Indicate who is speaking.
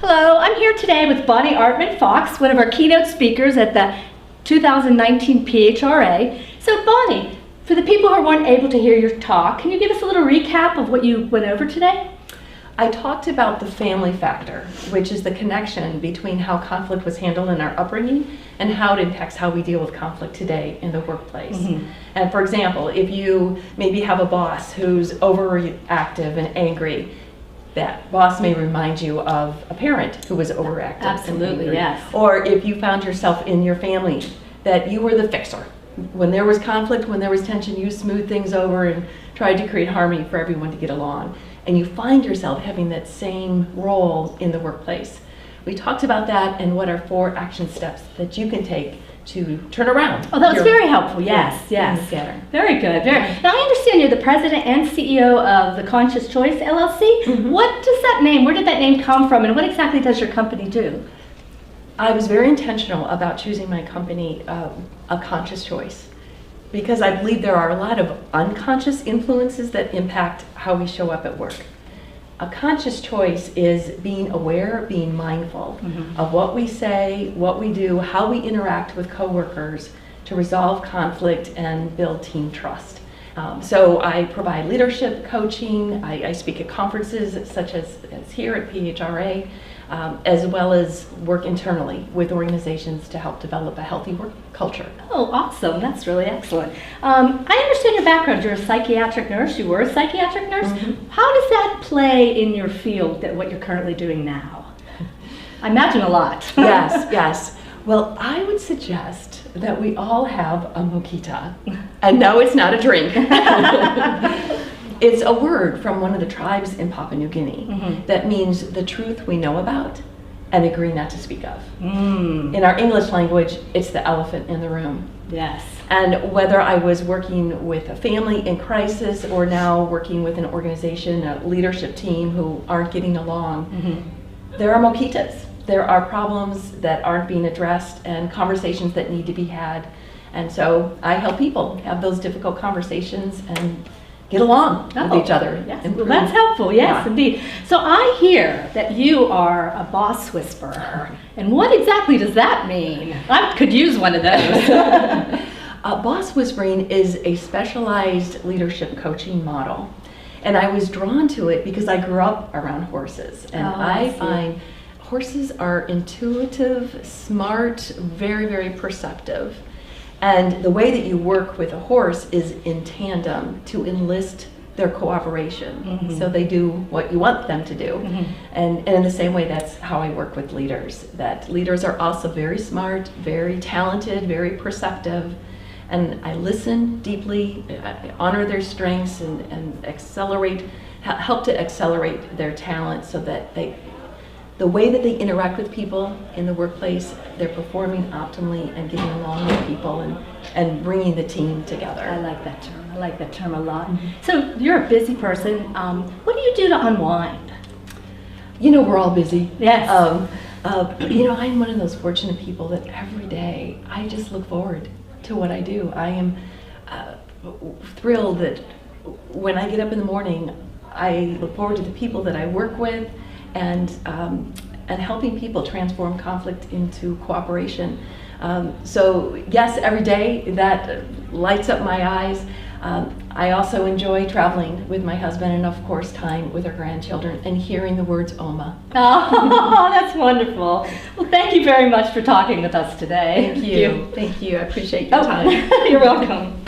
Speaker 1: Hello, I'm here today with Bonnie Artman Fox, one of our keynote speakers at the 2019 PHRA. So Bonnie, for the people who weren't able to hear your talk, can you give us a little recap of what you went over today?
Speaker 2: I talked about the family factor, which is the connection between how conflict was handled in our upbringing and how it impacts how we deal with conflict today in the workplace. And for example, if you maybe have a boss who's overactive and angry, that boss may remind you of a parent who was overactive.
Speaker 1: Absolutely, yes.
Speaker 2: Or if you found yourself in your family that you were the fixer. When there was conflict, when there was tension, you smoothed things over and tried to create harmony for everyone to get along. And you find yourself having that same role in the workplace. We talked about that and what are 4 action steps that you can take to turn around.
Speaker 1: Oh, that was very helpful. Yes. Very good. Now, I understand you're the president and CEO of the Conscious Choice LLC. What does that name, where did that name come from, and what exactly does your company do?
Speaker 2: I was very intentional about choosing my company a conscious choice, because I believe there are a lot of unconscious influences that impact how we show up at work. A conscious choice is being aware, being mindful of what we say, what we do, how we interact with coworkers to resolve conflict and build team trust. So I provide leadership coaching, I speak at conferences such as here at PHRA, as well as work internally with organizations to help develop a healthy work culture.
Speaker 1: Oh, awesome. That's really excellent. I understand your background. You're a psychiatric nurse. You were a psychiatric nurse. How does that play in your field, that what you're currently doing now? I imagine a lot.
Speaker 2: Yes. Well, I would suggest that we all have a mokita. And no, it's not a drink. It's a word from one of the tribes in Papua New Guinea that means the truth we know about and agree not to speak of. In our English language, it's the elephant in the room.
Speaker 1: Yes.
Speaker 2: And whether I was working with a family in crisis or now working with an organization, a leadership team who aren't getting along, there are mokitas. There are problems that aren't being addressed and conversations that need to be had. And so I help people have those difficult conversations and get along with each other.
Speaker 1: Yes, well, that's helpful. Yes, indeed. So I hear that you are a boss whisperer. And what exactly does that mean? I could use one of those.
Speaker 2: Boss whispering is a specialized leadership coaching model. And I was drawn to it because I grew up around horses. And I find horses are intuitive, smart, very, very perceptive. And the way that you work with a horse is in tandem to enlist their cooperation. So they do what you want them to do. And in the same way, that's how I work with leaders. That leaders are also very smart, very talented, very perceptive. And I listen deeply, I honor their strengths and help to accelerate their talent so that the way that they interact with people in the workplace, they're performing optimally and getting along with people and bringing the team together.
Speaker 1: I like that term. I like that term a lot. So you're a busy person. What do you do to unwind?
Speaker 2: You know, we're all busy.
Speaker 1: Yes.
Speaker 2: You know, I'm one of those fortunate people that every day I just look forward to what I do. I am thrilled that when I get up in the morning, I look forward to the people that I work with, and helping people transform conflict into cooperation. So yes, every day that lights up my eyes. I also enjoy traveling with my husband and of course time with our grandchildren and hearing the words Oma.
Speaker 1: Oh, that's wonderful. Well, thank you very much for talking with us today.
Speaker 2: Thank you. I appreciate your time.
Speaker 1: You're welcome.